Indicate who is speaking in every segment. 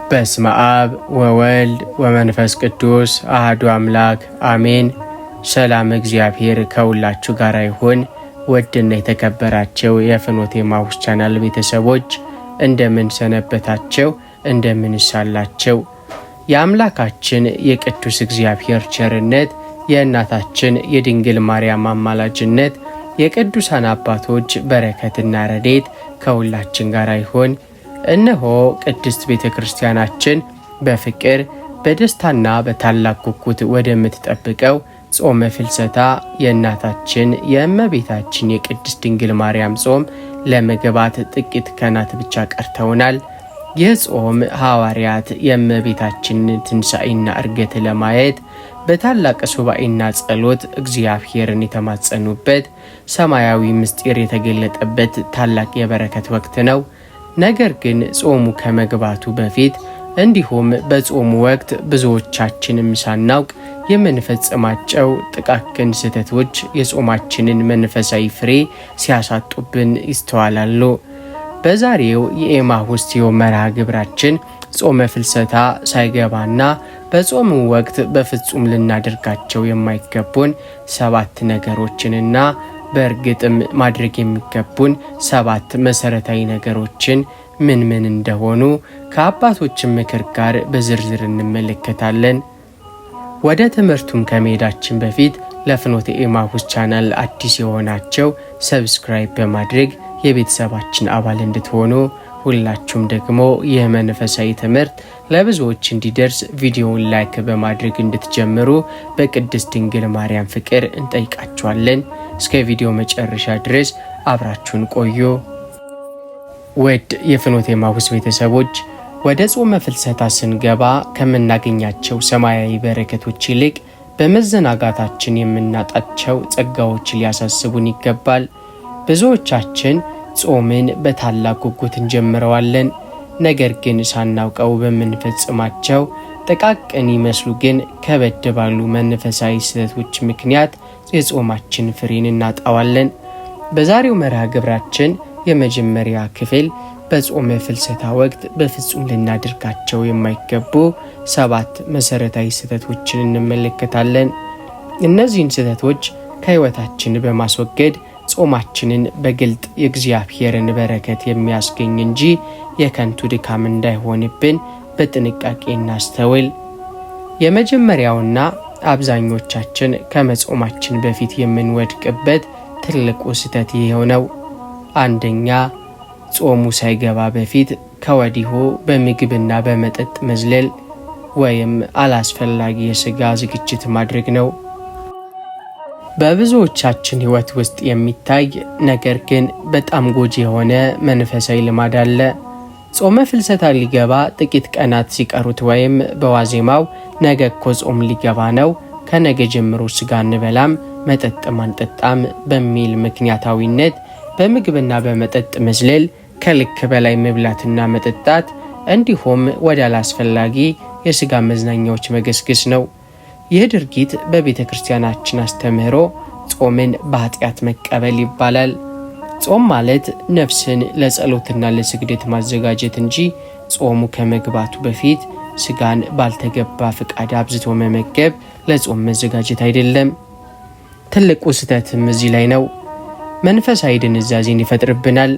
Speaker 1: በስመ አብ ወወልድ ወመንፈስ ቅዱስ አሐዱ አምላክ አሜን። ሰላም እግዚአብሔር ከሁላችሁ ጋር ይሁን። ውድና የተከበራችሁ የፍኖተ ኤማሁስ ቻናል ቤተሰቦች እንደምን ሰነበታችሁ? እንደምን ሳላችሁ? የአምላካችን የቅዱስ እግዚአብሔር ቸርነት፣ የእናታችን የድንግል ማርያም አማላጅነት፣ የቅዱሳን አባቶች በረከትና ረድኤት ከሁላችን ጋር ይሁን። እነሆ ቅድስት ቤተክርስቲያናችን በፍቅር በደስታና በታላቅ ጉጉት ወደምትጠብቀው ጾመ ፍልሰታ የእናታችን የእመቤታችን የቅድስት ድንግል ማርያም ጾም ለመግባት ጥቂት ቀናት ብቻ ቀርተውናል። ይህ ጾም ሐዋርያት የእመቤታችን ትንሣኤና ዕርገት ለማየት በታላቅ ሱባኤና ጸሎት እግዚአብሔርን የተማጸኑበት፣ ሰማያዊ ምስጢር የተገለጠበት ታላቅ የበረከት ወቅት ነው። ነገር ግን ጾሙ ከመግባቱ በፊት እንዲሁም በጾሙ ወቅት ብዙዎቻችንም ሳናውቅ የምንፈጽማቸው ጥቃቅን ስህተቶች የጾማችንን መንፈሳዊ ፍሬ ሲያሳጡብን ይስተዋላሉ። በዛሬው የኤማሁስ መርሃ ግብራችን ጾመ ፍልሰታ ሳይገባና በጾሙ ወቅት በፍጹም ልናደርጋቸው የማይገቡን 7 ነገሮችንና በእርግጥም ማድረግ የሚገቡን 7 መሰረታዊ ነገሮችን ምን እንደሆኑ ከአባቶችን ምክር ጋር በዝርዝር እንመለከታለን። ወደ ትምህርቱም ከመሄዳችን በፊት ለፍኖተ ኤማሁስ ቻናል አዲስ የሆናቸው ሰብስክራይብ በማድረግ የቤተሰባችን አባል እንድትሆኑ፣ ሁላችሁም ደግሞ የመንፈሳዊ ትምህርት ለብዙዎች እንዲደርስ ቪዲዮውን ላይክ በማድረግ እንድትጀምሩ በቅድስት ድንግል ማርያም ፍቅር እንጠይቃችኋለን። እስከ ቪዲዮ መጨረሻ ድረስ አብራችሁን ቆዩ። ውድ የፍኖተ ኤማሁስ ቤተሰቦች ወደ ጾመ ፍልሰታ ስንገባ ከምናገኛቸው ሰማያዊ በረከቶች ይልቅ በመዘናጋታችን የምናጣቸው ጸጋዎች ሊያሳስቡን ይገባል። ብዙዎቻችን ጾምን በታላቅ ጉጉት እንጀምረዋለን። ነገር ግን ሳናውቀው በምንፈጽማቸው ጥቃቅን ይመስሉ ግን ከበድ ባሉ መንፈሳዊ ስህተቶች ምክንያት የጾማችን ፍሬን እናጣዋለን። በዛሬው መርሃ ግብራችን የመጀመሪያ ክፍል በጾመ ፍልሰታ ወቅት በፍጹም ልናደርጋቸው የማይገቡ 7 መሰረታዊ ስህተቶችን እንመለከታለን። እነዚህን ስህተቶች ከሕይወታችን በማስወገድ ጾማችንን በግልጥ የእግዚአብሔርን በረከት የሚያስገኝ እንጂ የከንቱ ድካም እንዳይሆንብን በጥንቃቄ እናስተውል። የመጀመሪያውና አብዛኞቻችን ከመጾማችን በፊት የምንወድቅበት ትልቁ ስህተት ይሄው ነው። አንደኛ፣ ጾሙ ሳይገባ በፊት ከወዲሁ በምግብና በመጠጥ መዝለል ወይም አላስፈላጊ የሥጋ ዝግጅት ማድረግ ነው። በብዙዎቻችን ሕይወት ውስጥ የሚታይ ነገር ግን በጣም ጎጂ የሆነ መንፈሳዊ ልማድ አለ። ጾመ ፍልሰታ ሊገባ ጥቂት ቀናት ሲቀሩት ወይም በዋዜማው ነገ እኮ ጾም ሊገባ ነው፣ ከነገ ጀምሮ ሥጋ እንበላም መጠጥም አንጠጣም በሚል ምክንያታዊነት በምግብና በመጠጥ መዝለል፣ ከልክ በላይ መብላትና መጠጣት እንዲሁም ወደ አላስፈላጊ የሥጋ መዝናኛዎች መገስገስ ነው። ይህ ድርጊት በቤተ ክርስቲያናችን አስተምህሮ ጾምን በኃጢአት መቀበል ይባላል። ጾም ማለት ነፍስን ለጸሎትና ለስግደት ማዘጋጀት እንጂ ጾሙ ከመግባቱ በፊት ሥጋን ባልተገባ ፍቃድ አብዝቶ መመገብ ለጾም መዘጋጀት አይደለም። ትልቁ ስህተትም እዚህ ላይ ነው። መንፈሳዊ ድንዛዜን ይፈጥርብናል።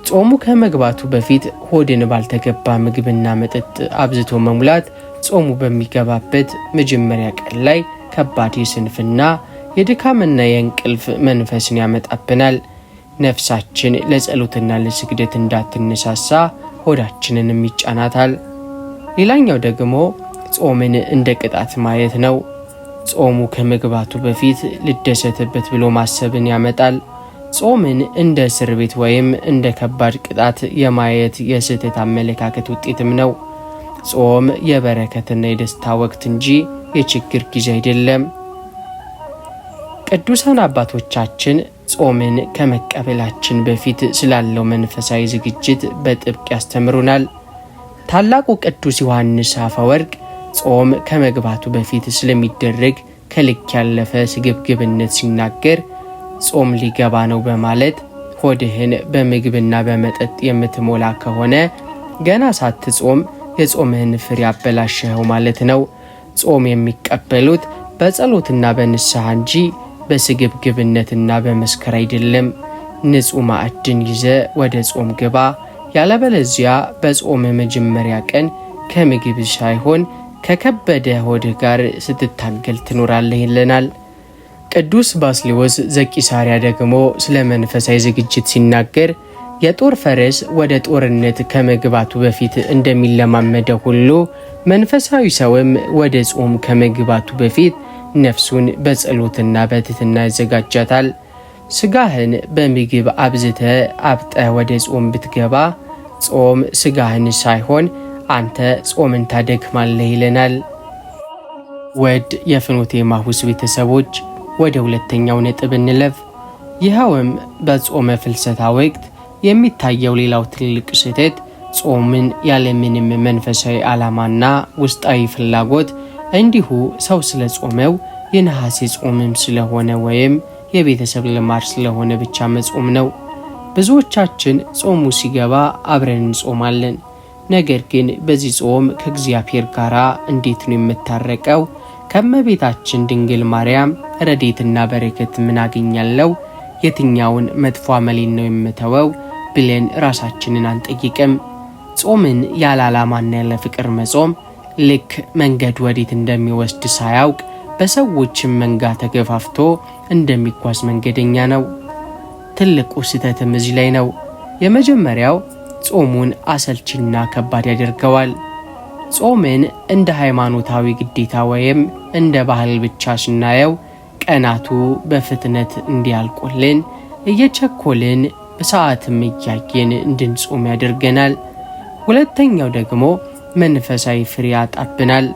Speaker 1: ጾሙ ከመግባቱ በፊት ሆድን ባልተገባ ምግብና መጠጥ አብዝቶ መሙላት ጾሙ በሚገባበት መጀመሪያ ቀን ላይ ከባድ የስንፍና የድካምና የእንቅልፍ መንፈስን ያመጣብናል። ነፍሳችን ለጸሎትና ለስግደት እንዳትነሳሳ ሆዳችንንም ይጫናታል። ሌላኛው ደግሞ ጾምን እንደ ቅጣት ማየት ነው። ጾሙ ከመግባቱ በፊት ልደሰትበት ብሎ ማሰብን ያመጣል። ጾምን እንደ እስር ቤት ወይም እንደ ከባድ ቅጣት የማየት የስህተት አመለካከት ውጤትም ነው። ጾም የበረከትና የደስታ ወቅት እንጂ የችግር ጊዜ አይደለም። ቅዱሳን አባቶቻችን ጾምን ከመቀበላችን በፊት ስላለው መንፈሳዊ ዝግጅት በጥብቅ ያስተምሩናል። ታላቁ ቅዱስ ዮሐንስ አፈወርቅ ጾም ከመግባቱ በፊት ስለሚደረግ ከልክ ያለፈ ስግብግብነት ሲናገር ጾም ሊገባ ነው በማለት ሆድህን በምግብና በመጠጥ የምትሞላ ከሆነ ገና ሳትጾም የጾምህን ፍሬ አበላሸኸው ማለት ነው። ጾም የሚቀበሉት በጸሎትና በንስሐ እንጂ በስግብግብነትና በመስከር አይደለም። ንጹህ ማዕድን ይዘ ወደ ጾም ግባ፣ ያለበለዚያ በጾም መጀመሪያ ቀን ከምግብ ሳይሆን ከከበደ ሆድህ ጋር ስትታገል ትኖራለህ ይለናል። ቅዱስ ባስልዮስ ዘቂሳርያ ደግሞ ስለ መንፈሳዊ ዝግጅት ሲናገር የጦር ፈረስ ወደ ጦርነት ከመግባቱ በፊት እንደሚለማመደው ሁሉ መንፈሳዊ ሰውም ወደ ጾም ከመግባቱ በፊት ነፍሱን በጸሎትና በትሕትና ያዘጋጃታል። ስጋህን በምግብ አብጠህ ወደ ጾም ብትገባ ጾም ስጋህን ሳይሆን አንተ ጾምን ታደክማለህ ይለናል። ወድ የፍኖተ ኤማሁስ ቤተሰቦች ወደ ሁለተኛው ነጥብ እንለፍ። ይኸውም በጾመ ፍልሰታ ወቅት የሚታየው ሌላው ትልቅ ስህተት ጾምን ያለምንም መንፈሳዊ ዓላማና ውስጣዊ ፍላጎት እንዲሁ ሰው ስለ ጾመው የነሐሴ ጾምም ስለሆነ ወይም የቤተሰብ ልማድ ስለሆነ ብቻ መጾም ነው። ብዙዎቻችን ጾሙ ሲገባ አብረን እንጾማለን። ነገር ግን በዚህ ጾም ከእግዚአብሔር ጋር እንዴት ነው የምታረቀው? ከእመቤታችን ድንግል ማርያም ረድኤትና በረከት ምን አገኛለሁ? የትኛውን መጥፎ አመሌን ነው የምተወው ብለን ራሳችንን አንጠይቅም። ጾምን ያለ ዓላማና ያለ ፍቅር መጾም ልክ መንገድ ወዴት እንደሚወስድ ሳያውቅ በሰዎችም መንጋ ተገፋፍቶ እንደሚጓዝ መንገደኛ ነው። ትልቁ ስህተትም እዚህ ላይ ነው። የመጀመሪያው ጾሙን አሰልችና ከባድ ያደርገዋል። ጾምን እንደ ሃይማኖታዊ ግዴታ ወይም እንደ ባህል ብቻ ስናየው ቀናቱ በፍጥነት እንዲያልቁልን እየቸኮልን በሰዓትም እያየን እንድንጾም ያደርገናል። ሁለተኛው ደግሞ መንፈሳዊ ፍሬ ያጣብናል።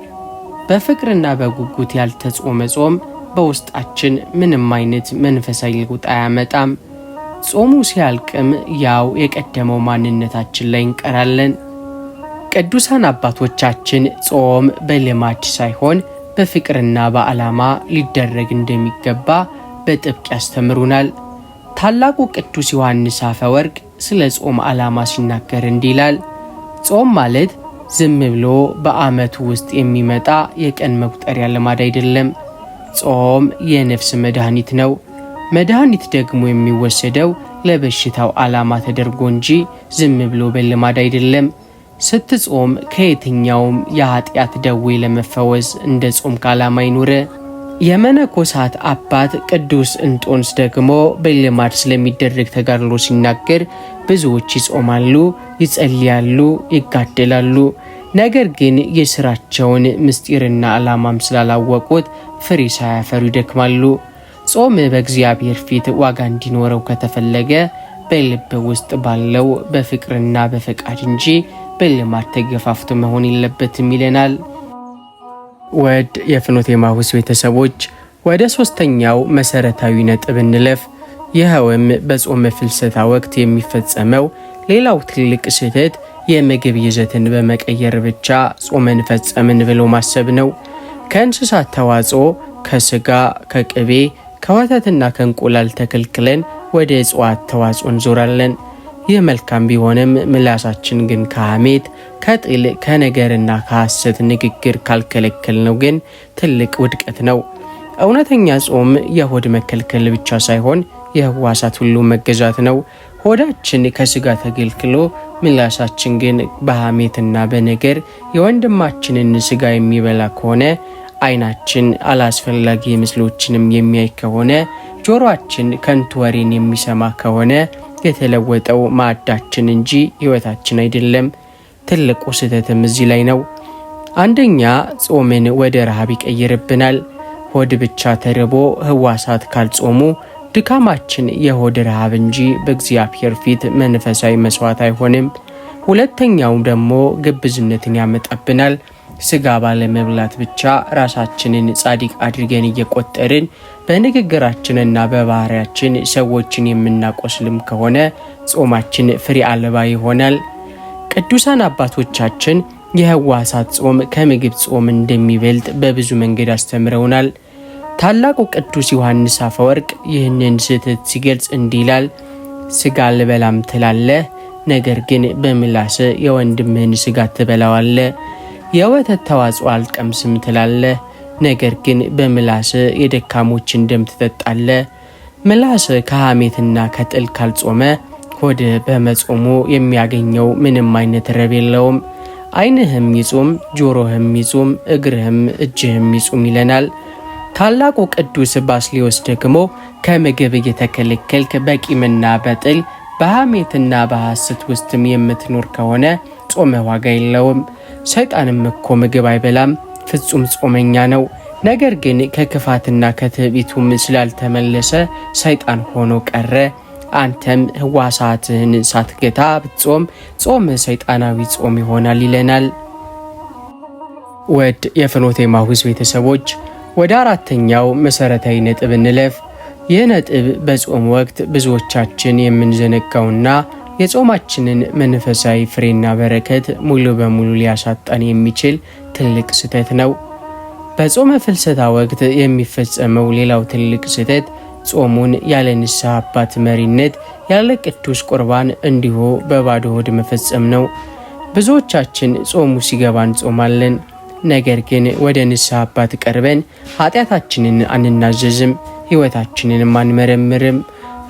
Speaker 1: በፍቅርና በጉጉት ያልተጾመ ጾም በውስጣችን ምንም አይነት መንፈሳዊ ለውጥ አያመጣም። ጾሙ ሲያልቅም ያው የቀደመው ማንነታችን ላይ እንቀራለን። ቅዱሳን አባቶቻችን ጾም በልማድ ሳይሆን በፍቅርና በዓላማ ሊደረግ እንደሚገባ በጥብቅ ያስተምሩናል። ታላቁ ቅዱስ ዮሐንስ አፈወርቅ ስለ ጾም ዓላማ ሲናገር እንዲህ ይላል። ጾም ማለት ዝም ብሎ በዓመቱ ውስጥ የሚመጣ የቀን መቁጠሪያ ልማድ አይደለም። ጾም የነፍስ መድኃኒት ነው። መድኃኒት ደግሞ የሚወሰደው ለበሽታው ዓላማ ተደርጎ እንጂ ዝም ብሎ በልማድ አይደለም። ስትጾም ከየትኛውም የኃጢአት ደዌ ለመፈወስ እንደ ጾም ዓላማ ይኑር። የመነኮሳት አባት ቅዱስ እንጦንስ ደግሞ በልማድ ስለሚደረግ ተጋድሎ ሲናገር ብዙዎች ይጾማሉ፣ ይጸልያሉ፣ ይጋደላሉ። ነገር ግን የሥራቸውን ምስጢርና ዓላማም ስላላወቁት ፍሬ ሳያፈሩ ይደክማሉ። ጾም በእግዚአብሔር ፊት ዋጋ እንዲኖረው ከተፈለገ በልብ ውስጥ ባለው በፍቅርና በፈቃድ እንጂ በልማድ ተገፋፍቶ መሆን የለበትም ይለናል። ወድ የፍኖተ ኤማሁስ ቤተሰቦች ወደ ሶስተኛው መሰረታዊ ነጥብ እንለፍ። ይኸውም በጾመ ፍልሰታ ወቅት የሚፈጸመው ሌላው ትልቅ ስህተት የምግብ ይዘትን በመቀየር ብቻ ጾመን ፈጸምን ብሎ ማሰብ ነው። ከእንስሳት ተዋጽኦ፣ ከስጋ፣ ከቅቤ፣ ከወተትና ከእንቁላል ተከልክለን ወደ እጽዋት ተዋጽኦ እንዞራለን። ይህ መልካም ቢሆንም ምላሳችን ግን ከሐሜት፣ ከጥል፣ ከነገርና ከሐሰት ንግግር ካልከለከል ነው ግን ትልቅ ውድቀት ነው። እውነተኛ ጾም የሆድ መከልከል ብቻ ሳይሆን የህዋሳት ሁሉ መገዛት ነው። ሆዳችን ከስጋ ተገልክሎ ምላሳችን ግን በሐሜትና በነገር የወንድማችንን ስጋ የሚበላ ከሆነ፣ አይናችን አላስፈላጊ ምስሎችንም የሚያይ ከሆነ፣ ጆሮአችን ከንቱ ወሬን የሚሰማ ከሆነ የተለወጠው ማዕዳችን እንጂ ህይወታችን አይደለም። ትልቁ ስህተትም እዚህ ላይ ነው። አንደኛ ጾምን ወደ ረሃብ ይቀይርብናል። ሆድ ብቻ ተርቦ ህዋሳት ካልጾሙ ድካማችን የሆድ ረሃብ እንጂ በእግዚአብሔር ፊት መንፈሳዊ መስዋዕት አይሆንም። ሁለተኛው ደግሞ ግብዝነትን ያመጣብናል። ስጋ ባለመብላት ብቻ ራሳችንን ጻድቅ አድርገን እየቆጠርን በንግግራችንና በባህሪያችን ሰዎችን የምናቆስልም ከሆነ ጾማችን ፍሬ አልባ ይሆናል። ቅዱሳን አባቶቻችን የህዋሳት ጾም ከምግብ ጾም እንደሚበልጥ በብዙ መንገድ አስተምረውናል። ታላቁ ቅዱስ ዮሐንስ አፈወርቅ ይህንን ስህተት ሲገልጽ እንዲህ ይላል። ስጋ አልበላም ትላለህ፣ ነገር ግን በምላስ የወንድምህን ስጋ ትበላዋለህ። የወተት ተዋጽኦ አልቀምስም ትላለህ፣ ነገር ግን በምላስ የደካሞችን ደም ትጠጣለህ። ምላስ ከሐሜትና ከጥል ካልጾመ ሆድህ በመጾሙ የሚያገኘው ምንም አይነት ረብ የለውም። ዓይንህም ይጹም፣ ጆሮህም ይጹም፣ እግርህም እጅህም ይጹም ይለናል። ታላቁ ቅዱስ ባስልዮስ ደግሞ ከምግብ እየተከለከልክ በቂምና በጥል በሐሜትና በሐሰት ውስጥም የምትኖር ከሆነ ጾመ ዋጋ የለውም። ሰይጣንም እኮ ምግብ አይበላም፣ ፍጹም ጾመኛ ነው። ነገር ግን ከክፋትና ከትዕቢቱም ስላልተመለሰ ሰይጣን ሆኖ ቀረ። አንተም ሕዋሳትህን ሳትገታ ብትጾም ጾም ሰይጣናዊ ጾም ይሆናል ይለናል። ወድ የፍኖተ ኤማሁስ ቤተሰቦች ወደ አራተኛው መሰረታዊ ነጥብ እንለፍ። ይህ ነጥብ በጾም ወቅት ብዙዎቻችን የምንዘነጋውና የጾማችንን መንፈሳዊ ፍሬና በረከት ሙሉ በሙሉ ሊያሳጣን የሚችል ትልቅ ስህተት ነው። በጾመ ፍልሰታ ወቅት የሚፈጸመው ሌላው ትልቅ ስህተት ጾሙን ያለ ንስሐ አባት መሪነት ያለ ቅዱስ ቁርባን እንዲሁ በባዶ ሆድ መፈጸም ነው። ብዙዎቻችን ጾሙ ሲገባ እንጾማለን፣ ነገር ግን ወደ ንስሐ አባት ቀርበን ኃጢአታችንን አንናዘዝም፣ ሕይወታችንንም አንመረምርም።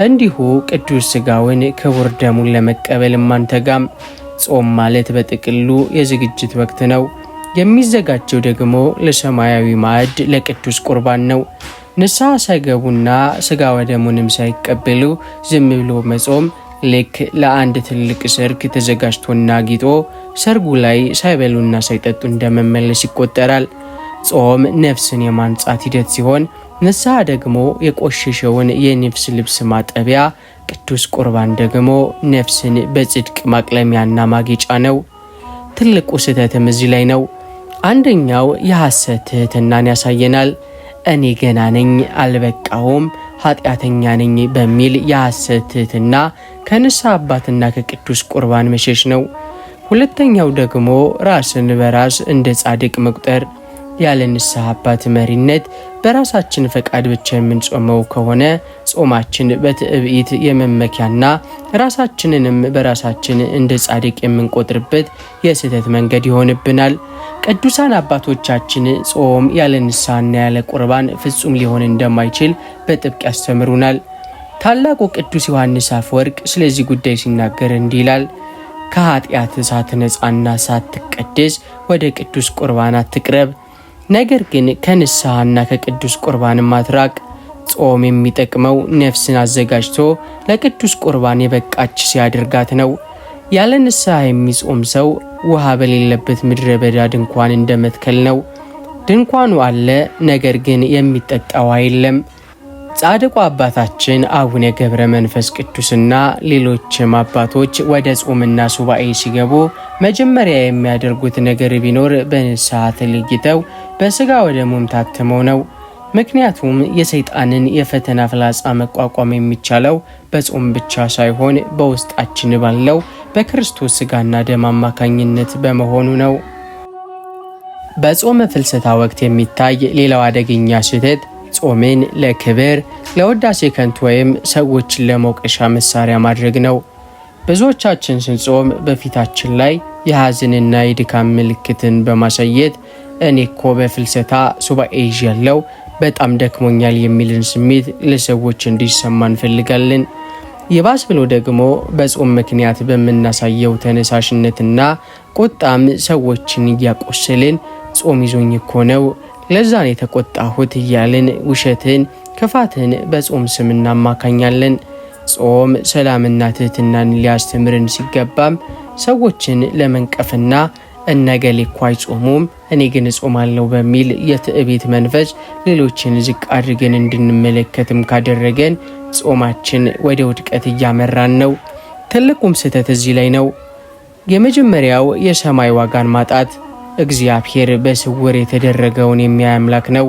Speaker 1: እንዲሁ ቅዱስ ሥጋውን ክቡር ደሙን ለመቀበልም አንተጋም። ጾም ማለት በጥቅሉ የዝግጅት ወቅት ነው። የሚዘጋጀው ደግሞ ለሰማያዊ ማዕድ ለቅዱስ ቁርባን ነው። ንስሐ ሳይገቡና ሥጋ ወደሙንም ሳይቀበሉ ዝም ብሎ መጾም ልክ ለአንድ ትልቅ ሰርግ ተዘጋጅቶና ጊጦ ሰርጉ ላይ ሳይበሉና ሳይጠጡ እንደመመለስ ይቆጠራል። ጾም ነፍስን የማንጻት ሂደት ሲሆን ንስሐ ደግሞ የቆሸሸውን የነፍስ ልብስ ማጠቢያ፣ ቅዱስ ቁርባን ደግሞ ነፍስን በጽድቅ ማቅለሚያና ማጌጫ ነው። ትልቁ ስህተትም እዚህ ላይ ነው። አንደኛው የሐሰት ትሕትናን ያሳየናል። እኔ ገና ነኝ፣ አልበቃውም፣ ኃጢአተኛ ነኝ በሚል የሐሰት ትሕትና ከንስሐ አባትና ከቅዱስ ቁርባን መሸሽ ነው። ሁለተኛው ደግሞ ራስን በራስ እንደ ጻድቅ መቁጠር። ያለ ንስሐ አባት መሪነት በራሳችን ፈቃድ ብቻ የምንጾመው ከሆነ ጾማችን በትዕቢት የመመኪያና ራሳችንንም በራሳችን እንደ ጻድቅ የምንቆጥርበት የስህተት መንገድ ይሆንብናል። ቅዱሳን አባቶቻችን ጾም ያለ ንስሐና ያለ ቁርባን ፍጹም ሊሆን እንደማይችል በጥብቅ ያስተምሩናል። ታላቁ ቅዱስ ዮሐንስ አፈወርቅ ስለዚህ ጉዳይ ሲናገር እንዲህ ይላል። ከኃጢአት ሳትነጻና ሳትቀደስ ወደ ቅዱስ ቁርባን አትቅረብ፣ ነገር ግን ከንስሐና ከቅዱስ ቁርባንም አትራቅ። ጾም የሚጠቅመው ነፍስን አዘጋጅቶ ለቅዱስ ቁርባን የበቃች ሲያደርጋት ነው። ያለ ንስሐ የሚጾም ሰው ውሃ በሌለበት ምድረ በዳ ድንኳን እንደመትከል ነው። ድንኳኑ አለ፣ ነገር ግን የሚጠጣ ውሃ የለም። ጻድቁ አባታችን አቡነ ገብረ መንፈስ ቅዱስና ሌሎችም አባቶች ወደ ጾምና ሱባኤ ሲገቡ መጀመሪያ የሚያደርጉት ነገር ቢኖር በንስሐ ተለይተው በሥጋ ወደሙም ታትመው ነው። ምክንያቱም የሰይጣንን የፈተና ፍላጻ መቋቋም የሚቻለው በጾም ብቻ ሳይሆን በውስጣችን ባለው በክርስቶስ ሥጋና ደም አማካኝነት በመሆኑ ነው። በጾመ ፍልሰታ ወቅት የሚታይ ሌላው አደገኛ ስህተት ጾምን ለክብር፣ ለውዳሴ ከንቱ ወይም ሰዎችን ለመውቀሻ መሳሪያ ማድረግ ነው። ብዙዎቻችን ስንጾም በፊታችን ላይ የሐዘንና የድካም ምልክትን በማሳየት እኔ እኮ በፍልሰታ ሱባኤ ይዣለሁ፣ በጣም ደክሞኛል የሚልን ስሜት ለሰዎች እንዲሰማ እንፈልጋለን። ይባስ ብሎ ደግሞ በጾም ምክንያት በምናሳየው ተነሳሽነትና ቁጣም ሰዎችን እያቆሰልን ጾም ይዞኝ እኮ ነው፣ ለዛን የተቆጣሁት እያልን ውሸትን፣ ክፋትን በጾም ስም እናማካኛለን። ጾም ሰላምና ትህትናን ሊያስተምርን ሲገባም ሰዎችን ለመንቀፍና እነገሌ እኮ አይጾሙም እኔ ግን እጾማለሁ በሚል የትዕቢት መንፈስ ሌሎችን ዝቅ አድርገን እንድንመለከትም ካደረገን ጾማችን ወደ ውድቀት እያመራን ነው። ትልቁም ስህተት እዚህ ላይ ነው። የመጀመሪያው የሰማይ ዋጋን ማጣት። እግዚአብሔር በስውር የተደረገውን የሚያይ አምላክ ነው።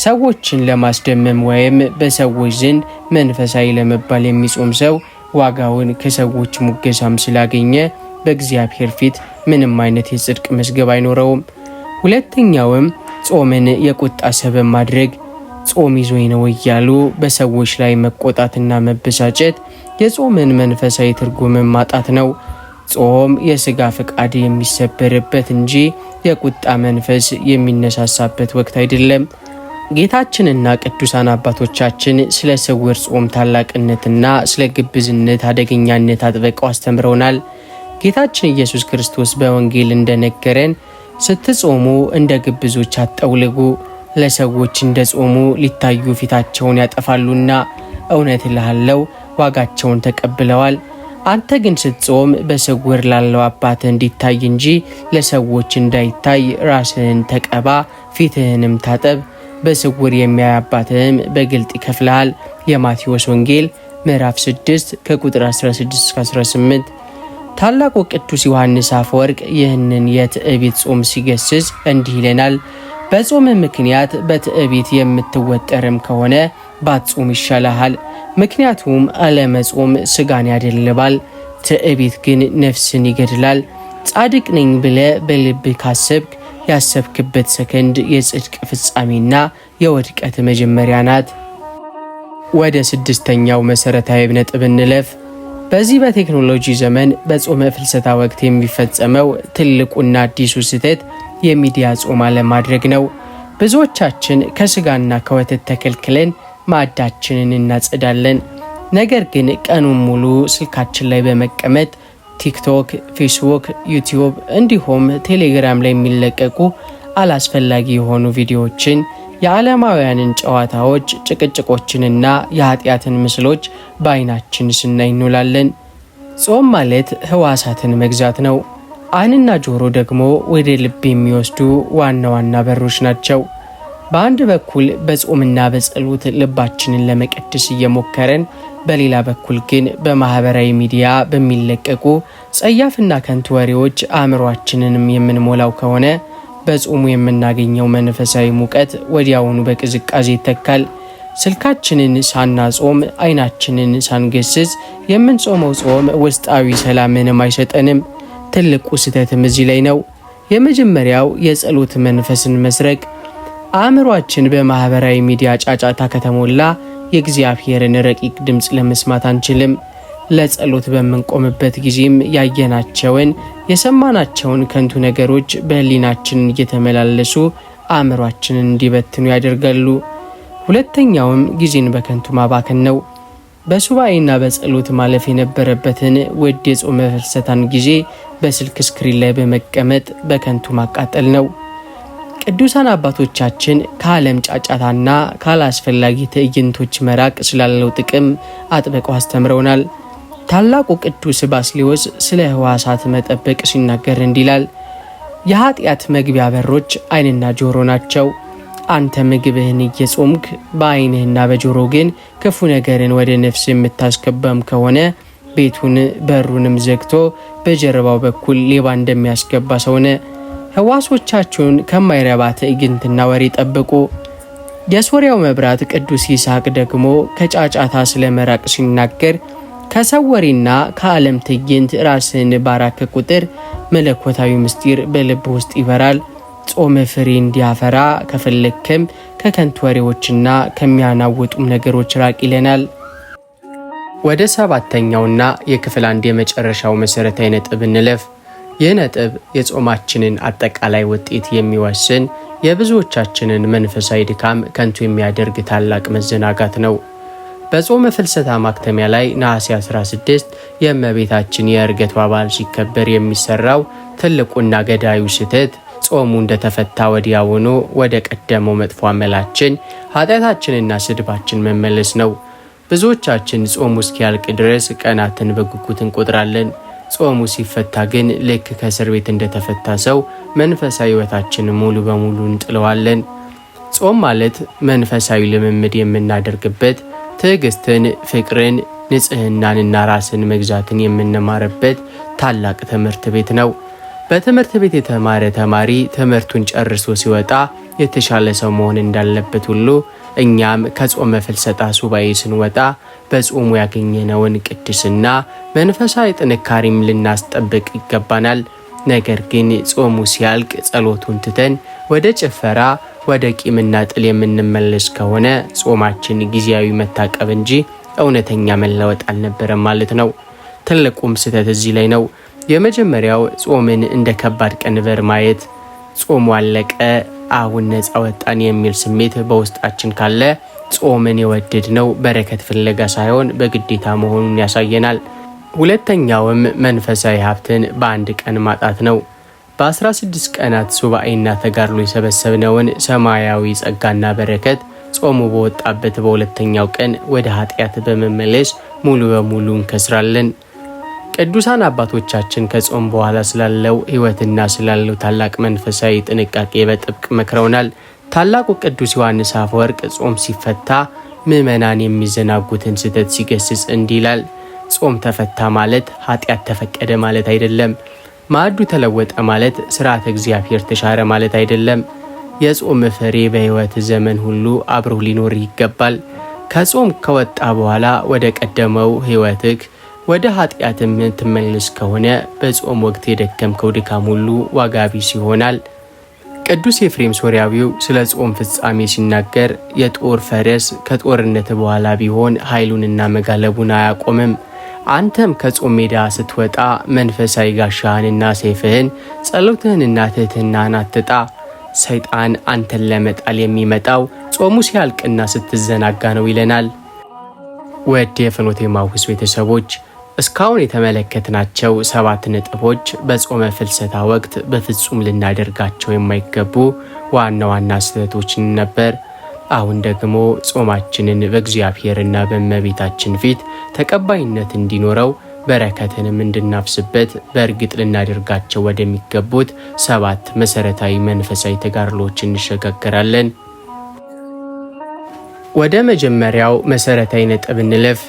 Speaker 1: ሰዎችን ለማስደመም ወይም በሰዎች ዘንድ መንፈሳዊ ለመባል የሚጾም ሰው ዋጋውን ከሰዎች ሙገሳም ስላገኘ በእግዚአብሔር ፊት ምንም አይነት የጽድቅ መዝገብ አይኖረውም። ሁለተኛውም ጾምን የቁጣ ሰበብ ማድረግ። ጾም ይዞኝ ነው እያሉ በሰዎች ላይ መቆጣትና መበሳጨት የጾምን መንፈሳዊ ትርጉምን ማጣት ነው። ጾም የስጋ ፍቃድ የሚሰበርበት እንጂ የቁጣ መንፈስ የሚነሳሳበት ወቅት አይደለም። ጌታችንና ቅዱሳን አባቶቻችን ስለ ስውር ጾም ታላቅነትና ስለ ግብዝነት አደገኛነት አጥብቀው አስተምረውናል። ጌታችን ኢየሱስ ክርስቶስ በወንጌል እንደነገረን ስትጾሙ እንደ ግብዞች አትጠውልጉ፣ ለሰዎች እንደ ጾሙ ሊታዩ ፊታቸውን ያጠፋሉና እውነት እልሃለሁ ዋጋቸውን ተቀብለዋል። አንተ ግን ስትጾም በስውር ላለው አባትህ እንዲታይ እንጂ ለሰዎች እንዳይታይ ራስህን ተቀባ፣ ፊትህንም ታጠብ፣ በስውር የሚያይ አባትህም በግልጥ ይከፍልሃል። የማቴዎስ ወንጌል ምዕራፍ 6 ከቁጥር 16-18። ታላቁ ቅዱስ ዮሐንስ አፈወርቅ ይህንን የትዕቢት ጾም ሲገስጽ እንዲህ ይለናል። በጾም ምክንያት በትዕቢት የምትወጠርም ከሆነ ባትጾም ይሻልሃል። ምክንያቱም አለመጾም ስጋን ያደልባል፣ ትዕቢት ግን ነፍስን ይገድላል። ጻድቅ ነኝ ብለህ በልብህ ካሰብክ ያሰብክበት ሰከንድ የጽድቅ ፍጻሜና የውድቀት መጀመሪያ ናት። ወደ 6ኛው መሰረታዊ ነጥብ እንለፍ። በዚህ በቴክኖሎጂ ዘመን በጾመ ፍልሰታ ወቅት የሚፈጸመው ትልቁና አዲሱ ስህተት የሚዲያ ጾም አለማድረግ ነው። ብዙዎቻችን ከስጋና ከወተት ተከልክለን ማዕዳችንን እናጸዳለን። ነገር ግን ቀኑን ሙሉ ስልካችን ላይ በመቀመጥ ቲክቶክ፣ ፌስቡክ፣ ዩቲዩብ እንዲሁም ቴሌግራም ላይ የሚለቀቁ አላስፈላጊ የሆኑ ቪዲዮዎችን፣ የዓለማውያንን ጨዋታዎች፣ ጭቅጭቆችንና የኃጢአትን ምስሎች በአይናችን ስናይ እንውላለን። ጾም ማለት ህዋሳትን መግዛት ነው። ዓይንና ጆሮ ደግሞ ወደ ልብ የሚወስዱ ዋና ዋና በሮች ናቸው። በአንድ በኩል በጾምና በጸሎት ልባችንን ለመቀደስ እየሞከረን፣ በሌላ በኩል ግን በማህበራዊ ሚዲያ በሚለቀቁ ጸያፍና ከንቱ ወሬዎች አእምሯችንንም የምንሞላው ከሆነ በጾሙ የምናገኘው መንፈሳዊ ሙቀት ወዲያውኑ በቅዝቃዜ ይተካል። ስልካችንን ሳናጾም ዓይናችንን ሳንገስጽ የምንጾመው ጾም ውስጣዊ ሰላምንም አይሰጠንም። ትልቁ ስህተትም እዚህ ላይ ነው። የመጀመሪያው የጸሎት መንፈስን መስረቅ። አእምሯችን በማህበራዊ ሚዲያ ጫጫታ ከተሞላ የእግዚአብሔርን ረቂቅ ድምፅ ለመስማት አንችልም። ለጸሎት በምንቆምበት ጊዜም ያየናቸውን የሰማናቸውን ከንቱ ነገሮች በህሊናችን እየተመላለሱ አእምሯችንን እንዲበትኑ ያደርጋሉ። ሁለተኛውም ጊዜን በከንቱ ማባከን ነው። በሱባኤና በጸሎት ማለፍ የነበረበትን ውድ የጾመ ፍልሰታን ጊዜ በስልክ ስክሪን ላይ በመቀመጥ በከንቱ ማቃጠል ነው። ቅዱሳን አባቶቻችን ከዓለም ጫጫታና ካላስፈላጊ ትዕይንቶች መራቅ ስላለው ጥቅም አጥብቀው አስተምረውናል። ታላቁ ቅዱስ ባስልዮስ ስለ ህዋሳት መጠበቅ ሲናገር እንዲላል፣ የኃጢአት መግቢያ በሮች ዓይንና ጆሮ ናቸው። አንተ ምግብህን እየጾምክ በዓይንህና በጆሮ ግን ክፉ ነገርን ወደ ነፍስ የምታስገባም ከሆነ ቤቱን በሩንም ዘግቶ በጀርባው በኩል ሌባ እንደሚያስገባ ሰውነ። ህዋሶቻችሁን ከማይረባ ትዕይንትና ወሬ ጠብቁ። የሶርያው መብራት ቅዱስ ይስሐቅ ደግሞ ከጫጫታ ስለ መራቅ ሲናገር ከሰው ወሬና ከዓለም ትዕይንት ራስን ባራክ ቁጥር መለኮታዊ ምስጢር በልብ ውስጥ ይበራል። ጾም ፍሬ እንዲያፈራ ከፈለክም ከከንቱ ወሬዎችና ከሚያናውጡም ነገሮች ራቅ ይለናል። ወደ 7ኛውና የክፍል 1 የመጨረሻው መሰረታዊ ነጥብ እንለፍ። ይህ ነጥብ የጾማችንን አጠቃላይ ውጤት የሚወስን የብዙዎቻችንን መንፈሳዊ ድካም ከንቱ የሚያደርግ ታላቅ መዘናጋት ነው። በጾመ ፍልሰታ ማክተሚያ ላይ ነሐሴ 16 የእመቤታችን የዕርገቷ በዓል ሲከበር የሚሰራው ትልቁና ገዳዩ ስህተት ጾሙ እንደተፈታ ወዲያውኑ ወደ ቀደመው መጥፎ አመላችን ኃጢአታችንና ስድባችን መመለስ ነው። ብዙዎቻችን ጾሙ እስኪያልቅ ድረስ ቀናትን በጉጉት እንቆጥራለን። ጾሙ ሲፈታ ግን ልክ ከእስር ቤት እንደተፈታ ሰው መንፈሳዊ ሕይወታችን ሙሉ በሙሉ እንጥለዋለን። ጾም ማለት መንፈሳዊ ልምምድ የምናደርግበት፣ ትዕግስትን፣ ፍቅርን፣ ንጽህናንና ራስን መግዛትን የምንማርበት ታላቅ ትምህርት ቤት ነው። በትምህርት ቤት የተማረ ተማሪ ትምህርቱን ጨርሶ ሲወጣ የተሻለ ሰው መሆን እንዳለበት ሁሉ እኛም ከጾመ ፍልሰታ ሱባኤ ስንወጣ በጾሙ ያገኘነውን ቅድስና መንፈሳዊ ጥንካሬም ልናስጠብቅ ይገባናል። ነገር ግን ጾሙ ሲያልቅ ጸሎቱን ትተን ወደ ጭፈራ፣ ወደ ቂምና ጥል የምንመለስ ከሆነ ጾማችን ጊዜያዊ መታቀብ እንጂ እውነተኛ መለወጥ አልነበረም ማለት ነው። ትልቁም ስህተት እዚህ ላይ ነው። የመጀመሪያው ጾምን እንደ ከባድ ቀንበር ማየት፣ ጾሙ አለቀ አሁን ነፃ ወጣን የሚል ስሜት በውስጣችን ካለ ጾምን የወደድነው በረከት ፍለጋ ሳይሆን በግዴታ መሆኑን ያሳየናል። ሁለተኛውም መንፈሳዊ ሀብትን በአንድ ቀን ማጣት ነው። በ16 ቀናት ሱባኤና ተጋድሎ የሰበሰብነውን ሰማያዊ ጸጋና በረከት ጾሙ በወጣበት በሁለተኛው ቀን ወደ ኃጢአት በመመለስ ሙሉ በሙሉ እንከስራለን። ቅዱሳን አባቶቻችን ከጾም በኋላ ስላለው ሕይወትና ስላለው ታላቅ መንፈሳዊ ጥንቃቄ በጥብቅ መክረውናል። ታላቁ ቅዱስ ዮሐንስ አፈወርቅ ጾም ሲፈታ ምዕመናን የሚዘናጉትን ስህተት ሲገስጽ እንዲህ ይላል። ጾም ተፈታ ማለት ኃጢአት ተፈቀደ ማለት አይደለም። ማዕዱ ተለወጠ ማለት ሥርዓተ እግዚአብሔር ተሻረ ማለት አይደለም። የጾም ፍሬ በሕይወት ዘመን ሁሉ አብሮ ሊኖር ይገባል። ከጾም ከወጣ በኋላ ወደ ቀደመው ሕይወትህ ወደ ኃጢአት የምትመለስ ከሆነ በጾም ወቅት የደከምከው ድካም ሁሉ ዋጋ ቢስ ይሆናል። ቅዱስ ኤፍሬም ሶርያዊው ስለ ጾም ፍጻሜ ሲናገር የጦር ፈረስ ከጦርነት በኋላ ቢሆን ኃይሉንና መጋለቡን አያቆምም። አንተም ከጾም ሜዳ ስትወጣ መንፈሳዊ ጋሻህንና ሰይፍህን ጸሎትህንና ትሕትናህን አትጣ። ሰይጣን አንተን ለመጣል የሚመጣው ጾሙ ሲያልቅና ስትዘናጋ ነው ይለናል። ወደ የፍኖተ ኤማሁስ ቤተሰቦች እስካሁን የተመለከትናቸው 7 ነጥቦች በጾመ ፍልሰታ ወቅት በፍጹም ልናደርጋቸው የማይገቡ ዋና ዋና ስህተቶችን ነበር። አሁን ደግሞ ጾማችንን በእግዚአብሔርና በእመቤታችን ፊት ተቀባይነት እንዲኖረው በረከትንም እንድናፍስበት በእርግጥ ልናደርጋቸው ወደሚገቡት 7 መሰረታዊ መንፈሳዊ ተጋድሎች እንሸጋገራለን። ወደ መጀመሪያው መሰረታዊ ነጥብ እንለፍ።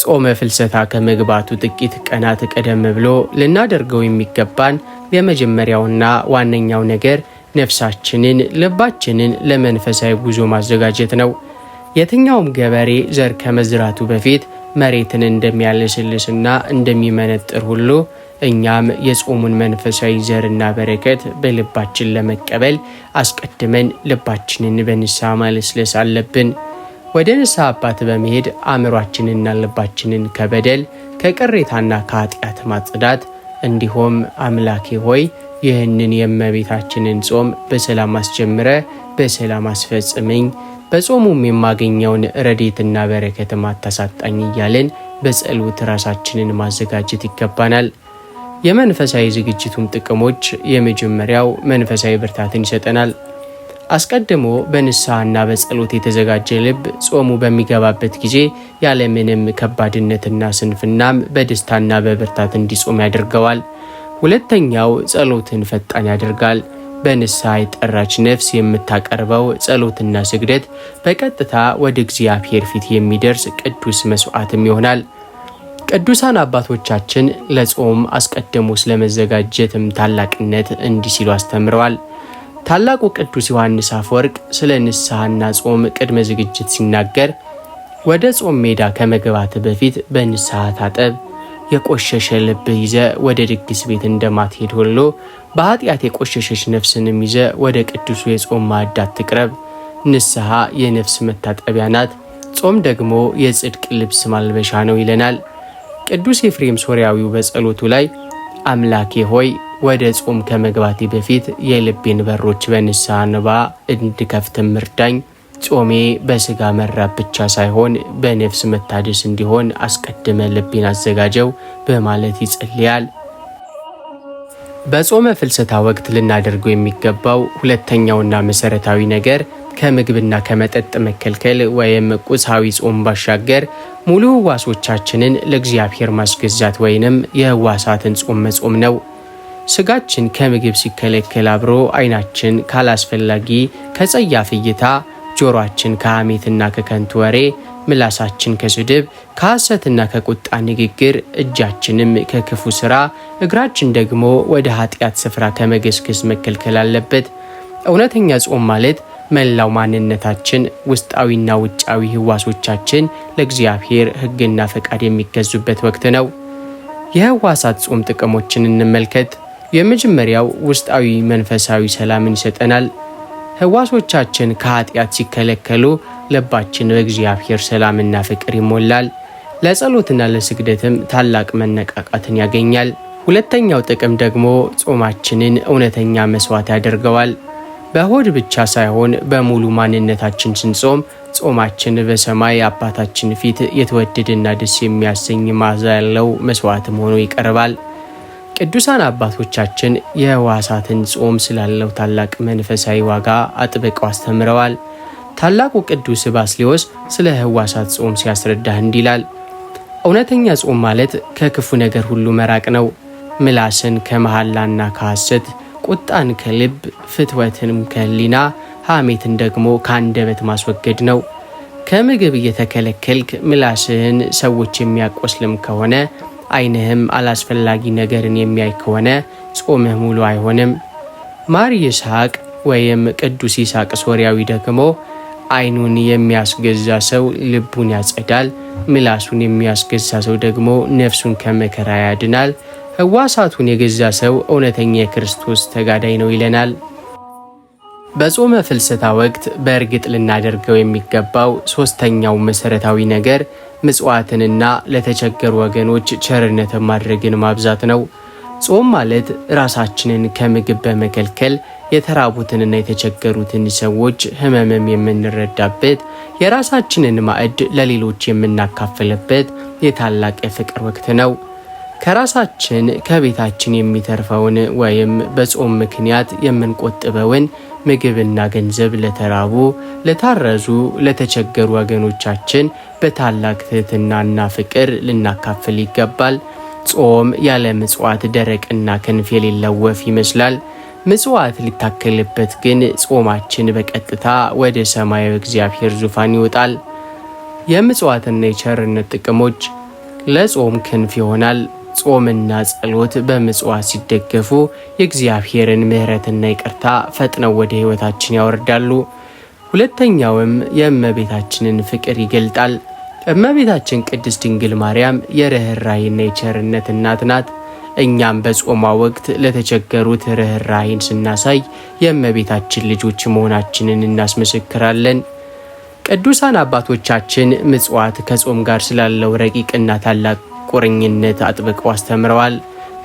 Speaker 1: ጾመ ፍልሰታ ከመግባቱ ጥቂት ቀናት ቀደም ብሎ ልናደርገው የሚገባን የመጀመሪያውና ዋነኛው ነገር ነፍሳችንን፣ ልባችንን ለመንፈሳዊ ጉዞ ማዘጋጀት ነው። የትኛውም ገበሬ ዘር ከመዝራቱ በፊት መሬትን እንደሚያለሰልስና እንደሚመነጥር ሁሉ እኛም የጾሙን መንፈሳዊ ዘርና በረከት በልባችን ለመቀበል አስቀድመን ልባችንን በንስሐ ማለስለስ አለብን። ወደ ንስሐ አባት በመሄድ አእምሯችንና ልባችንን ከበደል ከቅሬታና ከኃጢአት ማጽዳት፣ እንዲሁም አምላኬ ሆይ ይህንን የእመቤታችንን ጾም በሰላም አስጀምረ በሰላም አስፈጽመኝ፣ በጾሙም የማገኘውን ረድኤትና በረከት ማታሳጣኝ እያልን በጸሎት ራሳችንን ማዘጋጀት ይገባናል። የመንፈሳዊ ዝግጅቱም ጥቅሞች የመጀመሪያው መንፈሳዊ ብርታትን ይሰጠናል። አስቀድሞ በንስሐና በጸሎት የተዘጋጀ ልብ ጾሙ በሚገባበት ጊዜ ያለምንም ከባድነትና ስንፍናም በደስታና በብርታት እንዲጾም ያደርገዋል። ሁለተኛው ጸሎትን ፈጣን ያደርጋል። በንስሐ የጠራች ነፍስ የምታቀርበው ጸሎትና ስግደት በቀጥታ ወደ እግዚአብሔር ፊት የሚደርስ ቅዱስ መስዋዕትም ይሆናል። ቅዱሳን አባቶቻችን ለጾም አስቀድሞ ስለመዘጋጀትም ታላቅነት እንዲህ ሲሉ አስተምረዋል። ታላቁ ቅዱስ ዮሐንስ አፈወርቅ ስለ ንስሐና ጾም ቅድመ ዝግጅት ሲናገር ወደ ጾም ሜዳ ከመግባት በፊት በንስሐ ታጠብ፣ የቆሸሸ ልብ ይዘ ወደ ድግስ ቤት እንደማትሄድ ሁሉ በኃጢአት የቆሸሸች ነፍስንም ይዘ ወደ ቅዱሱ የጾም ማዕድ አትቅረብ። ንስሐ የነፍስ መታጠቢያ ናት፣ ጾም ደግሞ የጽድቅ ልብስ ማልበሻ ነው ይለናል። ቅዱስ ኤፍሬም ሶርያዊው በጸሎቱ ላይ አምላኬ ሆይ ወደ ጾም ከመግባቴ በፊት የልቤን በሮች በንስሐ እንባ እንድከፍት እርዳኝ። ጾሜ በስጋ መራብ ብቻ ሳይሆን በነፍስ መታደስ እንዲሆን አስቀድመ ልቤን አዘጋጀው በማለት ይጸልያል። በጾመ ፍልሰታ ወቅት ልናደርገው የሚገባው ሁለተኛውና መሰረታዊ ነገር ከምግብና ከመጠጥ መከልከል ወይም ቁሳዊ ጾም ባሻገር ሙሉ ሕዋሶቻችንን ለእግዚአብሔር ማስገዛት ወይንም የሕዋሳትን ጾም መጾም ነው። ስጋችን ከምግብ ሲከለከል አብሮ ዓይናችን ካላስፈላጊ ከጸያፍ እይታ፣ ጆሮአችን ከሐሜትና ከከንቱ ወሬ፣ ምላሳችን ከስድብ ከሐሰትና ከቁጣ ንግግር፣ እጃችንም ከክፉ ሥራ፣ እግራችን ደግሞ ወደ ኃጢአት ስፍራ ከመገስገስ መከልከል አለበት። እውነተኛ ጾም ማለት መላው ማንነታችን ውስጣዊና ውጫዊ ሕዋሶቻችን ለእግዚአብሔር ሕግና ፈቃድ የሚገዙበት ወቅት ነው። የሕዋሳት ጾም ጥቅሞችን እንመልከት። የመጀመሪያው ውስጣዊ መንፈሳዊ ሰላምን ይሰጠናል። ሕዋሶቻችን ከኃጢአት ሲከለከሉ ልባችን በእግዚአብሔር ሰላምና ፍቅር ይሞላል። ለጸሎትና ለስግደትም ታላቅ መነቃቃትን ያገኛል። ሁለተኛው ጥቅም ደግሞ ጾማችንን እውነተኛ መስዋዕት ያደርገዋል። በሆድ ብቻ ሳይሆን በሙሉ ማንነታችን ስንጾም ጾማችን በሰማይ አባታችን ፊት የተወደደና ደስ የሚያሰኝ መዓዛ ያለው መስዋዕትም ሆኖ ይቀርባል። ቅዱሳን አባቶቻችን የሕዋሳትን ጾም ስላለው ታላቅ መንፈሳዊ ዋጋ አጥብቀው አስተምረዋል። ታላቁ ቅዱስ ባስልዮስ ስለ ሕዋሳት ጾም ሲያስረዳህ እንዲህ ይላል። እውነተኛ ጾም ማለት ከክፉ ነገር ሁሉ መራቅ ነው። ምላስን ከመሐላና ከሐሰት፣ ቁጣን ከልብ፣ ፍትወትንም ከህሊና፣ ሐሜትን ደግሞ ከአንደበት ማስወገድ ነው። ከምግብ እየተከለከልክ ምላስህን ሰዎች የሚያቆስልም ከሆነ ዓይንህም አላስፈላጊ ነገርን የሚያይ ከሆነ ጾምህ ሙሉ አይሆንም። ማር ይስሐቅ ወይም ቅዱስ ይስሐቅ ሶርያዊ ደግሞ ዓይኑን የሚያስገዛ ሰው ልቡን ያጸዳል፣ ምላሱን የሚያስገዛ ሰው ደግሞ ነፍሱን ከመከራ ያድናል፣ ሕዋሳቱን የገዛ ሰው እውነተኛ የክርስቶስ ተጋዳይ ነው ይለናል። በጾመ ፍልሰታ ወቅት በእርግጥ ልናደርገው የሚገባው ሶስተኛው መሰረታዊ ነገር ምጽዋትንና ለተቸገሩ ወገኖች ቸርነትን ማድረግን ማብዛት ነው። ጾም ማለት ራሳችንን ከምግብ በመከልከል የተራቡትንና የተቸገሩትን ሰዎች ሕመምም የምንረዳበት፣ የራሳችንን ማዕድ ለሌሎች የምናካፍልበት የታላቅ የፍቅር ወቅት ነው። ከራሳችን ከቤታችን የሚተርፈውን ወይም በጾም ምክንያት የምንቆጥበውን ምግብና ገንዘብ ለተራቡ፣ ለታረዙ፣ ለተቸገሩ ወገኖቻችን በታላቅ ትህትናና ፍቅር ልናካፍል ይገባል። ጾም ያለ ምጽዋት ደረቅና ክንፍ የሌለው ወፍ ይመስላል። ምጽዋት ሊታከልበት ግን ጾማችን በቀጥታ ወደ ሰማያዊ እግዚአብሔር ዙፋን ይወጣል። የምጽዋትና የቸርነት ጥቅሞች ለጾም ክንፍ ይሆናል። ጾምና ጸሎት በምጽዋት ሲደገፉ የእግዚአብሔርን ምሕረትና ይቅርታ ፈጥነው ወደ ሕይወታችን ያወርዳሉ። ሁለተኛውም የእመቤታችንን ፍቅር ይገልጣል። እመቤታችን ቅድስት ድንግል ማርያም የርኅራኄና የቸርነት እናት ናት። እኛም በጾሟ ወቅት ለተቸገሩት ርኅራኄን ስናሳይ የእመቤታችን ልጆች መሆናችንን እናስመሰክራለን። ቅዱሳን አባቶቻችን ምጽዋት ከጾም ጋር ስላለው ረቂቅና ታላቅ ቁርኝነት አጥብቀው አስተምረዋል።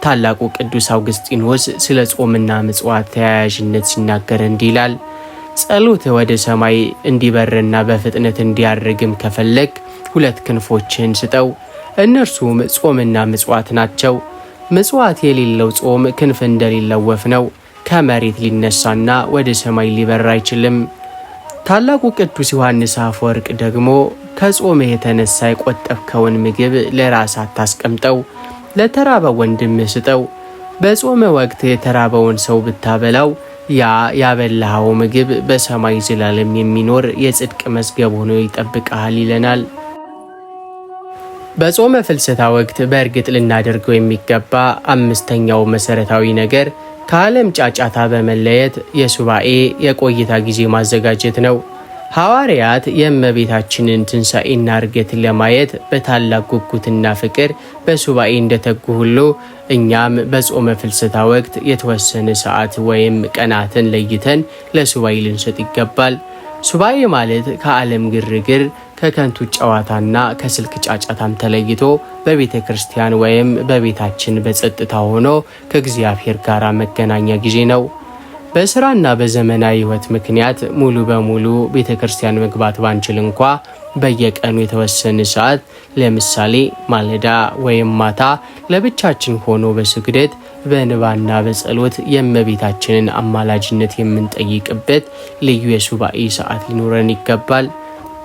Speaker 1: ታላቁ ቅዱስ አውግስጢኖስ ስለ ጾምና ምጽዋት ተያያዥነት ሲናገር እንዲህ ይላል። ጸሎት ወደ ሰማይ እንዲበርና በፍጥነት እንዲያርግም ከፈለግ 2 ክንፎችን ስጠው። እነርሱም ጾምና ምጽዋት ናቸው። ምጽዋት የሌለው ጾም ክንፍ እንደሌለው ወፍ ነው። ከመሬት ሊነሳና ወደ ሰማይ ሊበር አይችልም። ታላቁ ቅዱስ ዮሐንስ አፈወርቅ ደግሞ ከጾምህ የተነሳ የቆጠብከውን ምግብ ለራስ አታስቀምጠው፣ ለተራበው ወንድምህ ስጠው። በጾም ወቅት የተራበውን ሰው ብታበላው ያ ያበላኸው ምግብ በሰማይ ዘላለም የሚኖር የጽድቅ መዝገብ ሆኖ ይጠብቅሃል ይለናል። በጾመ ፍልሰታ ወቅት በእርግጥ ልናደርገው የሚገባ አምስተኛው መሰረታዊ ነገር ከዓለም ጫጫታ በመለየት የሱባኤ የቆይታ ጊዜ ማዘጋጀት ነው። ሐዋርያት የእመቤታችንን ትንሣኤና ዕርገትን ለማየት በታላቅ ጉጉትና ፍቅር በሱባኤ እንደተጉ ሁሉ እኛም በጾመ ፍልሰታ ወቅት የተወሰነ ሰዓት ወይም ቀናትን ለይተን ለሱባኤ ልንሰጥ ይገባል። ሱባኤ ማለት ከዓለም ግርግር፣ ከከንቱ ጨዋታና ከስልክ ጫጫታም ተለይቶ በቤተ ክርስቲያን ወይም በቤታችን በጸጥታ ሆኖ ከእግዚአብሔር ጋር መገናኛ ጊዜ ነው። በስራና በዘመናዊ ሕይወት ምክንያት ሙሉ በሙሉ ቤተ ክርስቲያን መግባት ባንችል እንኳ በየቀኑ የተወሰነ ሰዓት ለምሳሌ ማለዳ ወይም ማታ ለብቻችን ሆኖ በስግደት በንባና በጸሎት የእመቤታችንን አማላጅነት የምንጠይቅበት ልዩ የሱባኤ ሰዓት ሊኖረን ይገባል።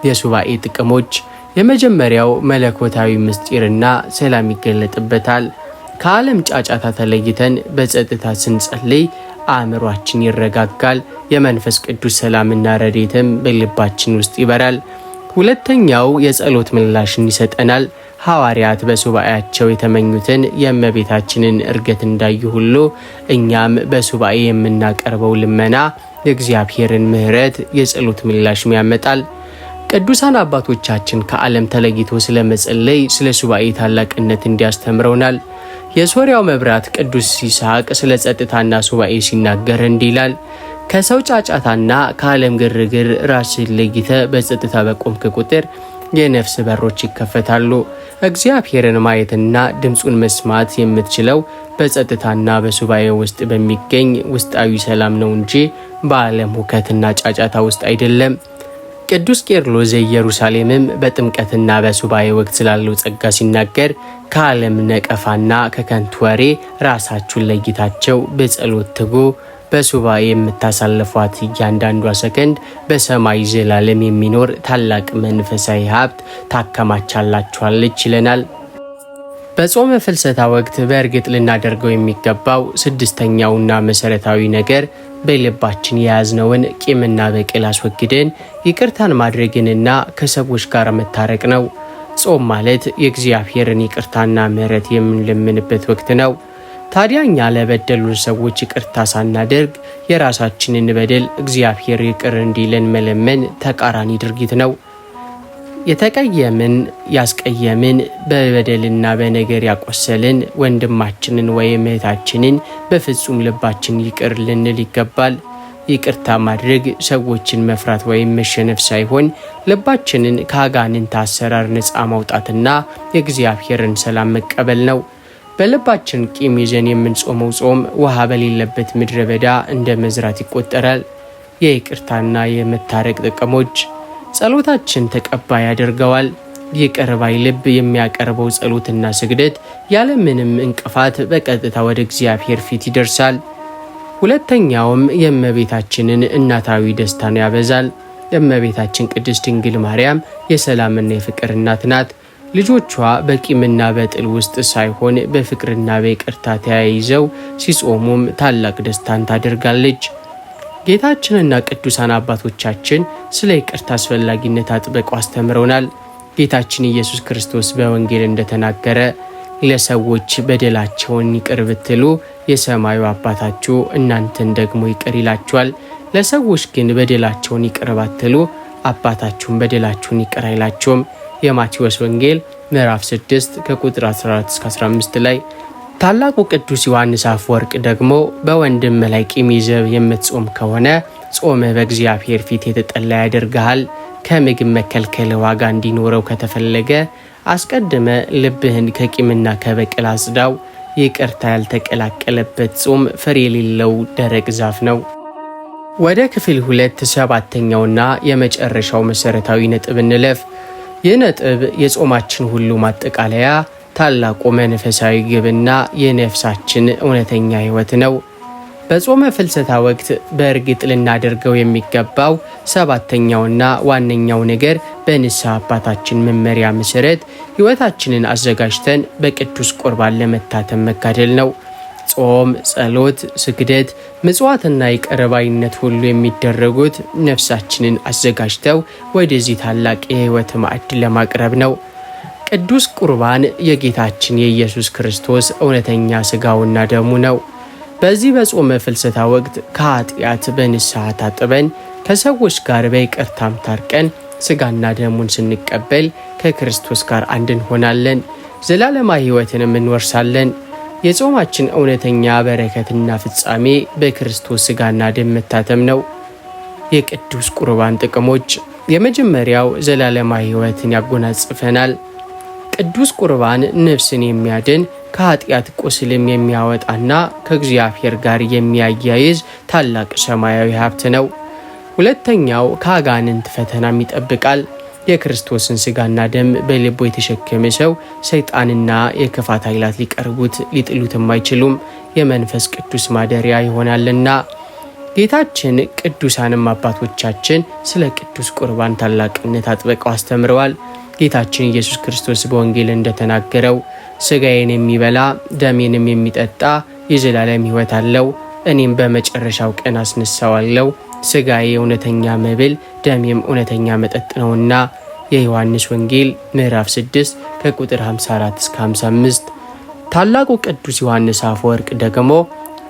Speaker 1: የሱባኤ ጥቅሞች፣ የመጀመሪያው መለኮታዊ ምስጢርና ሰላም ይገለጥበታል። ከዓለም ጫጫታ ተለይተን በጸጥታ ስንጸልይ አእምሯችን ይረጋጋል። የመንፈስ ቅዱስ ሰላምና ረድኤትም በልባችን ውስጥ ይበራል። ሁለተኛው የጸሎት ምላሽን ይሰጠናል። ሐዋርያት በሱባኤያቸው የተመኙትን የእመቤታችንን ዕርገት እንዳዩ ሁሉ እኛም በሱባኤ የምናቀርበው ልመና የእግዚአብሔርን ምሕረት የጸሎት ምላሽም ያመጣል። ቅዱሳን አባቶቻችን ከዓለም ተለይቶ ስለመጸለይ ስለ ሱባኤ ታላቅነት እንዲያስተምረውናል። የሶርያው መብራት ቅዱስ ይስሐቅ ስለ ጸጥታና ሱባኤ ሲናገር እንዲህ ይላል። ከሰው ጫጫታና ከዓለም ግርግር ራስን ለይተ በጸጥታ በቆምክ ቁጥር የነፍስ በሮች ይከፈታሉ። እግዚአብሔርን ማየትና ድምፁን መስማት የምትችለው በጸጥታና በሱባኤ ውስጥ በሚገኝ ውስጣዊ ሰላም ነው እንጂ በዓለም ሁከትና ጫጫታ ውስጥ አይደለም። ቅዱስ ቄርሎስ ዘኢየሩሳሌምም በጥምቀትና በሱባኤ ወቅት ስላለው ጸጋ ሲናገር ከዓለም ነቀፋና ከከንቱ ወሬ ራሳችሁን ለይታችሁ በጸሎት ትጉ። በሱባኤ የምታሳልፏት እያንዳንዷ ሰከንድ በሰማይ ዘላለም የሚኖር ታላቅ መንፈሳዊ ሀብት ታከማቻላችኋለች ይለናል። በጾመ ፍልሰታ ወቅት በእርግጥ ልናደርገው የሚገባው ስድስተኛውና መሰረታዊ ነገር በልባችን የያዝነውን ቂምና በቀል አስወግደን ይቅርታን ማድረግንና ከሰዎች ጋር መታረቅ ነው። ጾም ማለት የእግዚአብሔርን ይቅርታና ምሕረት የምንለምንበት ወቅት ነው። ታዲያ እኛ ለበደሉን ሰዎች ይቅርታ ሳናደርግ የራሳችንን በደል እግዚአብሔር ይቅር እንዲለን መለመን ተቃራኒ ድርጊት ነው። የተቀየምን፣ ያስቀየምን፣ በበደልና በነገር ያቆሰልን ወንድማችንን ወይም እህታችንን በፍጹም ልባችን ይቅር ልንል ይገባል። ይቅርታ ማድረግ ሰዎችን መፍራት ወይም መሸነፍ ሳይሆን ልባችንን ከአጋንንት አሰራር ነፃ ማውጣትና የእግዚአብሔርን ሰላም መቀበል ነው። በልባችን ቂም ይዘን የምንጾመው ጾም ውሃ በሌለበት ምድረ በዳ እንደ መዝራት ይቆጠራል። የይቅርታና የመታረቅ ጥቅሞች ጸሎታችን ተቀባይ ያደርገዋል። ይቅር ባይ ልብ የሚያቀርበው ጸሎትና ስግደት ያለምንም እንቅፋት በቀጥታ ወደ እግዚአብሔር ፊት ይደርሳል። ሁለተኛውም የእመቤታችንን እናታዊ ደስታን ያበዛል። እመቤታችን ቅድስት ድንግል ማርያም የሰላምና የፍቅር እናት ናት። ልጆቿ በቂምና በጥል ውስጥ ሳይሆን በፍቅርና በይቅርታ ተያይዘው ሲጾሙም ታላቅ ደስታን ታደርጋለች። ጌታችንና ቅዱሳን አባቶቻችን ስለ ይቅርታ አስፈላጊነት አጥብቀው አስተምረውናል። ጌታችን ኢየሱስ ክርስቶስ በወንጌል እንደተናገረ ለሰዎች በደላቸውን ይቅር ብትሉ የሰማዩ አባታችሁ እናንተን ደግሞ ይቅር ይላችኋል። ለሰዎች ግን በደላቸውን ይቅር ባትሉ አባታችሁን በደላችሁን ይቅር አይላችሁም። የማቴዎስ ወንጌል ምዕራፍ 6 ከቁጥር 14-15 ላይ። ታላቁ ቅዱስ ዮሐንስ አፈወርቅ ደግሞ በወንድም ላይ ቂም ይዘህ የምትጾም ከሆነ ጾምህ በእግዚአብሔር ፊት የተጠላ ያደርግሃል። ከምግብ መከልከል ዋጋ እንዲኖረው ከተፈለገ አስቀድመ ልብህን ከቂምና ከበቀል አጽዳው። ይቅርታ ያልተቀላቀለበት ጾም ፍሬ የሌለው ደረቅ ዛፍ ነው። ወደ ክፍል 2 7ኛውና የመጨረሻው መሰረታዊ ነጥብ እንለፍ። ይህ ነጥብ የጾማችን ሁሉ ማጠቃለያ ታላቁ መንፈሳዊ ግብና የነፍሳችን እውነተኛ ሕይወት ነው። በጾመ ፍልሰታ ወቅት በእርግጥ ልናደርገው የሚገባው 7ኛውና ዋነኛው ነገር በንስሐ አባታችን መመሪያ መሰረት ሕይወታችንን አዘጋጅተን በቅዱስ ቁርባን ለመታተም መጋደል ነው። ጾም፣ ጸሎት፣ ስግደት፣ ምጽዋትና ይቅር ባይነት ሁሉ የሚደረጉት ነፍሳችንን አዘጋጅተው ወደዚህ ታላቅ የሕይወት ማዕድ ለማቅረብ ነው። ቅዱስ ቁርባን የጌታችን የኢየሱስ ክርስቶስ እውነተኛ ሥጋውና ደሙ ነው። በዚህ በጾመ ፍልሰታ ወቅት ከኃጢአት በንስሐ ታጥበን ከሰዎች ጋር በይቅርታም ታርቀን ሥጋና ደሙን ስንቀበል ከክርስቶስ ጋር አንድ እንሆናለን፣ ዘላለማዊ ሕይወትንም እንወርሳለን። የጾማችን እውነተኛ በረከትና ፍጻሜ በክርስቶስ ሥጋና ደም መታተም ነው። የቅዱስ ቁርባን ጥቅሞች፣ የመጀመሪያው ዘላለማዊ ሕይወትን ያጎናጽፈናል። ቅዱስ ቁርባን ነፍስን የሚያድን ከኃጢአት ቁስልም የሚያወጣና ከእግዚአብሔር ጋር የሚያያይዝ ታላቅ ሰማያዊ ሀብት ነው። ሁለተኛው ከአጋንንት ፈተናም ይጠብቃል። የክርስቶስን ሥጋና ደም በልቦ የተሸከመ ሰው ሰይጣንና የክፋት ኃይላት ሊቀርቡት ሊጥሉትም አይችሉም፣ የመንፈስ ቅዱስ ማደሪያ ይሆናልና። ጌታችን ቅዱሳንም አባቶቻችን ስለ ቅዱስ ቁርባን ታላቅነት አጥብቀው አስተምረዋል። ጌታችን ኢየሱስ ክርስቶስ በወንጌል እንደተናገረው ሥጋዬን የሚበላ ደሜንም የሚጠጣ የዘላለም ሕይወት አለው፣ እኔም በመጨረሻው ቀን አስነሳዋለሁ። ሥጋዬ እውነተኛ መብል ደሜም እውነተኛ መጠጥ ነውና። የዮሐንስ ወንጌል ምዕራፍ 6 ከቁጥር 54-55። ታላቁ ቅዱስ ዮሐንስ አፈወርቅ ደግሞ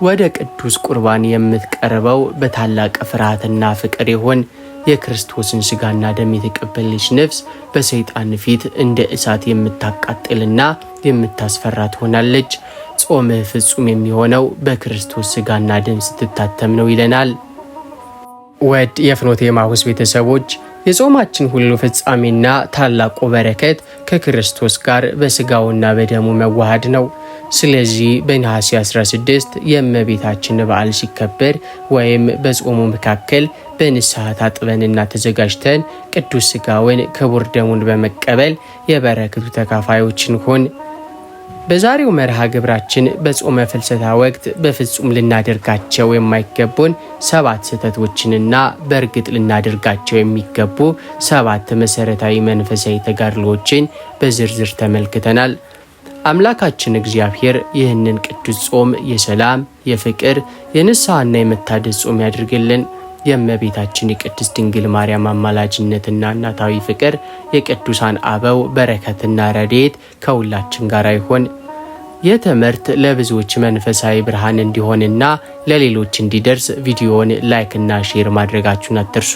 Speaker 1: ወደ ቅዱስ ቁርባን የምትቀርበው በታላቅ ፍርሃትና ፍቅር ይሆን። የክርስቶስን ሥጋና ደም የተቀበለች ነፍስ በሰይጣን ፊት እንደ እሳት የምታቃጥልና የምታስፈራ ትሆናለች። ጾምህ ፍጹም የሚሆነው በክርስቶስ ሥጋና ደም ስትታተም ነው ይለናል። ወድ የፍኖተ ኤማሁስ ቤተሰቦች የጾማችን ሁሉ ፍጻሜና ታላቁ በረከት ከክርስቶስ ጋር በስጋውና በደሙ መዋሃድ ነው። ስለዚህ በነሐሴ 16 የእመቤታችን በዓል ሲከበር ወይም በጾሙ መካከል በንስሐ ታጥበንና ተዘጋጅተን ቅዱስ ስጋውን ክቡር ደሙን በመቀበል የበረከቱ ተካፋዮች እንሁን። በዛሬው መርሃ ግብራችን በጾመ ፍልሰታ ወቅት በፍጹም ልናደርጋቸው የማይገቡን 7 ስህተቶችንና በእርግጥ ልናደርጋቸው የሚገቡ 7 መሰረታዊ መንፈሳዊ ተጋድሎዎችን በዝርዝር ተመልክተናል። አምላካችን እግዚአብሔር ይህንን ቅዱስ ጾም የሰላም፣ የፍቅር፣ የንስሐና የመታደስ ጾም ያድርግልን። የእመቤታችን የቅድስት ድንግል ማርያም አማላጅነትና እናታዊ ፍቅር፣ የቅዱሳን አበው በረከትና ረድኤት ከሁላችን ጋር ይሁን። ይህ ትምህርት ለብዙዎች መንፈሳዊ ብርሃን እንዲሆንና ለሌሎች እንዲደርስ ቪዲዮውን ላይክና ሼር ማድረጋችሁን አትርሱ።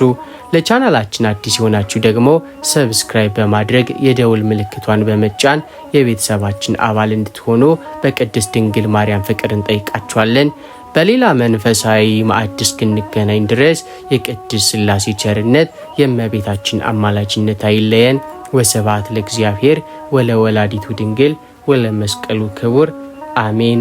Speaker 1: ለቻናላችን አዲስ የሆናችሁ ደግሞ ሰብስክራይብ በማድረግ የደውል ምልክቷን በመጫን የቤተሰባችን አባል እንድትሆኑ በቅድስት ድንግል ማርያም ፍቅር እንጠይቃችኋለን። በሌላ መንፈሳዊ ማዕድ እስክንገናኝ ድረስ የቅድስት ሥላሴ ቸርነት የእመቤታችን አማላጅነት አይለየን። ወስብሐት ለእግዚአብሔር ወለወላዲቱ ድንግል ወለመስቀሉ ክቡር አሜን።